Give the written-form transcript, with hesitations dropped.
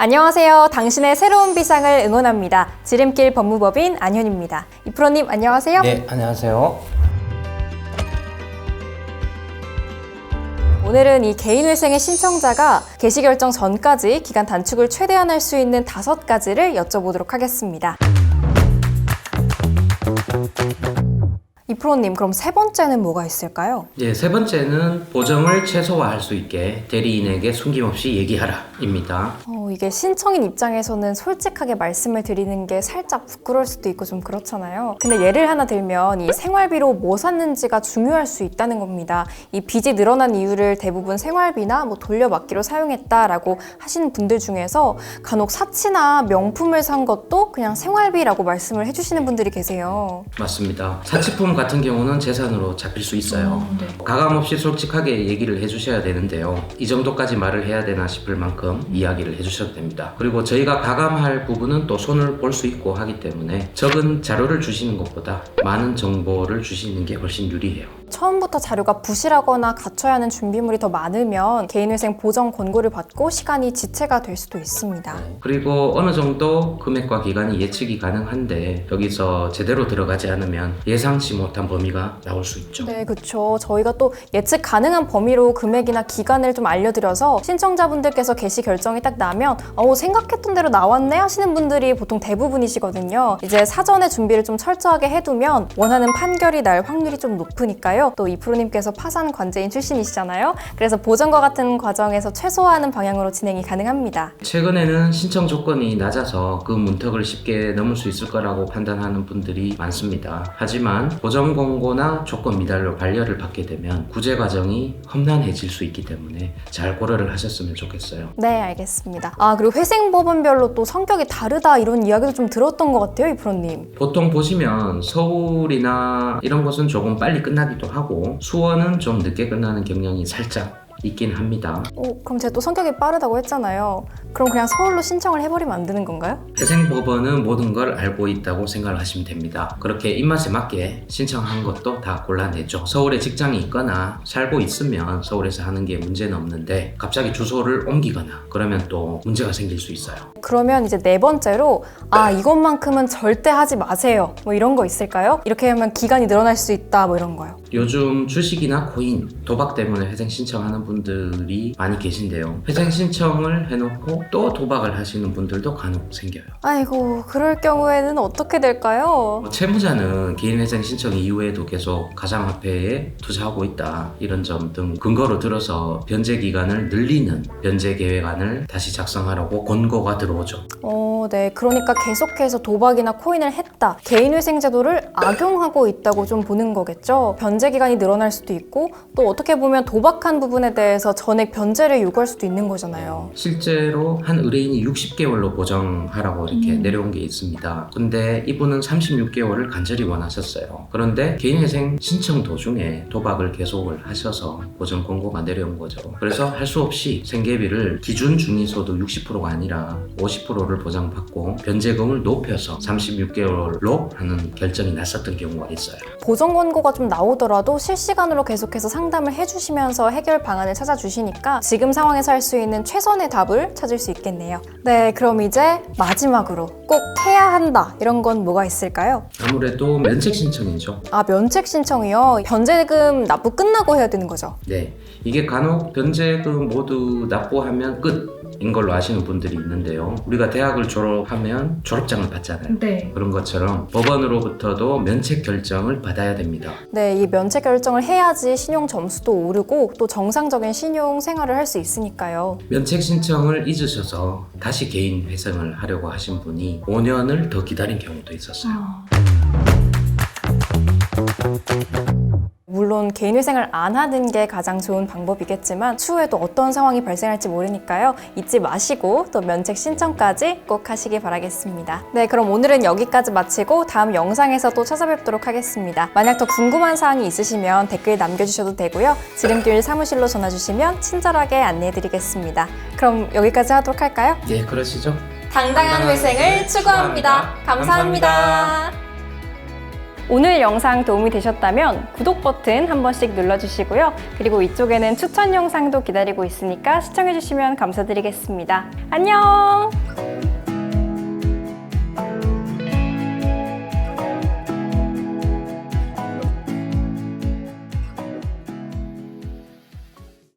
안녕하세요. 당신의 새로운 비상을 응원합니다. 지름길 법무법인 안현입니다. 이프로님 안녕하세요. 네, 안녕하세요. 오늘은 이 개인회생의 신청자가 개시결정 전까지 기간 단축을 최대한 할 수 있는 5가지를 여쭤보도록 하겠습니다. 이프로님, 그럼 세 번째는 뭐가 있을까요? 네, 세 번째는 보정을 최소화할 수 있게 대리인에게 숨김없이 얘기하라입니다. 이게 신청인 입장에서는 솔직하게 말씀을 드리는 게 살짝 부끄러울 수도 있고 좀 그렇잖아요. 근데 예를 하나 들면 이 생활비로 뭐 샀는지가 중요할 수 있다는 겁니다. 이 빚이 늘어난 이유를 대부분 생활비나 돌려받기로 사용했다라고 하시는 분들 중에서 간혹 사치나 명품을 산 것도 그냥 생활비라고 말씀을 해주시는 분들이 계세요. 맞습니다. 사치품 같은 경우는 재산으로 잡힐 수 있어요. 네. 가감없이 솔직하게 얘기를 해주셔야 되는데요. 이 정도까지 말을 해야 되나 싶을 만큼 이야기를 해주셔도 됩니다. 그리고 저희가 가감할 부분은 또 손을 볼 수 있고 하기 때문에 적은 자료를 주시는 것보다 많은 정보를 주시는 게 훨씬 유리해요. 처음부터 자료가 부실하거나 갖춰야 하는 준비물이 더 많으면 개인회생 보정 권고를 받고 시간이 지체가 될 수도 있습니다. 그리고 어느 정도 금액과 기간이 예측이 가능한데 여기서 제대로 들어가지 않으면 예상치 못한 범위가 나올 수 있죠. 네, 그렇죠. 저희가 또 예측 가능한 범위로 금액이나 기간을 좀 알려드려서 신청자분들께서 개시 결정이 딱 나면 생각했던 대로 나왔네 하시는 분들이 보통 대부분이시거든요. 이제 사전에 준비를 좀 철저하게 해두면 원하는 판결이 날 확률이 좀 높으니까요. 또 이프로님께서 파산 관제인 출신이시잖아요. 그래서 보정과 같은 과정에서 최소화하는 방향으로 진행이 가능합니다. 최근에는 신청 조건이 낮아서 그 문턱을 쉽게 넘을 수 있을 거라고 판단하는 분들이 많습니다. 하지만 보정 권고나 조건 미달로 반려를 받게 되면 구제 과정이 험난해질 수 있기 때문에 잘 고려를 하셨으면 좋겠어요. 네, 알겠습니다. 그리고 회생법원별로 또 성격이 다르다 이런 이야기도 좀 들었던 것 같아요, 이프로님. 보통 보시면 서울이나 이런 곳은 조금 빨리 끝나기도 하고 수원은 좀 늦게 끝나는 경향이 살짝 있긴 합니다. 그럼 제가 또 성격이 빠르다고 했잖아요. 그럼 그냥 서울로 신청을 해버리면 안 되는 건가요? 회생법원은 모든 걸 알고 있다고 생각을 하시면 됩니다. 그렇게 입맛에 맞게 신청한 것도 다 골라내죠. 서울에 직장이 있거나 살고 있으면 서울에서 하는 게 문제는 없는데 갑자기 주소를 옮기거나 그러면 또 문제가 생길 수 있어요. 그러면 이제 네 번째로 이것만큼은 절대 하지 마세요. 이런 거 있을까요? 이렇게 하면 기간이 늘어날 수 있다 이런 거요. 요즘 주식이나 코인, 도박 때문에 회생 신청하는 분들이 많이 계신데요. 회생 신청을 해놓고 또 도박을 하시는 분들도 간혹 생겨요. 아이고, 그럴 경우에는 어떻게 될까요? 채무자는 개인 회생 신청 이후에도 계속 가상화폐에 투자하고 있다 이런 점 등 근거로 들어서 변제 기간을 늘리는 변제 계획안을 다시 작성하라고 권고가 들어오죠. 네. 그러니까 계속해서 도박이나 코인을 했다. 개인회생 제도를 악용하고 있다고 좀 보는 거겠죠. 변제 기간이 늘어날 수도 있고 또 어떻게 보면 도박한 부분에 대해서 전액 변제를 요구할 수도 있는 거잖아요. 실제로 한 의뢰인이 60개월로 보정하라고 이렇게 내려온 게 있습니다. 근데 이분은 36개월을 간절히 원하셨어요. 그런데 개인회생 신청 도중에 도박을 계속을 하셔서 보정 권고가 내려온 거죠. 그래서 할 수 없이 생계비를 기준 중위소득 60%가 아니라 50%를 보장받고 변제금을 높여서 36개월로 하는 결정이 났었던 경우가 있어요. 보정 권고가 좀 나오더라도 실시간으로 계속해서 상담을 해주시면서 해결 방안을 찾아주시니까 지금 상황에서 할 수 있는 최선의 답을 찾을 수 있겠네요. 네, 그럼 이제 마지막으로 꼭 해야 한다 이런 건 뭐가 있을까요? 아무래도 면책 신청이죠. 면책 신청이요? 변제금 납부 끝나고 해야 되는 거죠? 네, 이게 간혹 변제금 모두 납부하면 끝인 걸로 아시는 분들이 있는데요. 우리가 대학을 졸업하면 졸업장을 받잖아요. 네. 그런 것처럼 법원으로부터도 면책 결정을 받아야 됩니다. 네, 이 면책 결정을 해야지 신용 점수도 오르고 또 정상적인 신용 생활을 할 수 있으니까요. 면책 신청을 잊으셔서 다시 개인 회생을 하려고 하신 분이 5년을 더 기다린 경우도 있었어요. 물론 개인회생을 안 하는 게 가장 좋은 방법이겠지만 추후에 또 어떤 상황이 발생할지 모르니까요. 잊지 마시고 또 면책 신청까지 꼭 하시기 바라겠습니다. 네, 그럼 오늘은 여기까지 마치고 다음 영상에서 또 찾아뵙도록 하겠습니다. 만약 더 궁금한 사항이 있으시면 댓글 남겨주셔도 되고요. 지름길 사무실로 전화주시면 친절하게 안내해드리겠습니다. 그럼 여기까지 하도록 할까요? 네, 그러시죠. 당당한 회생을 추구합니다. 감사합니다. 오늘 영상 도움이 되셨다면 구독 버튼 한 번씩 눌러주시고요. 그리고 이쪽에는 추천 영상도 기다리고 있으니까 시청해주시면 감사드리겠습니다. 안녕!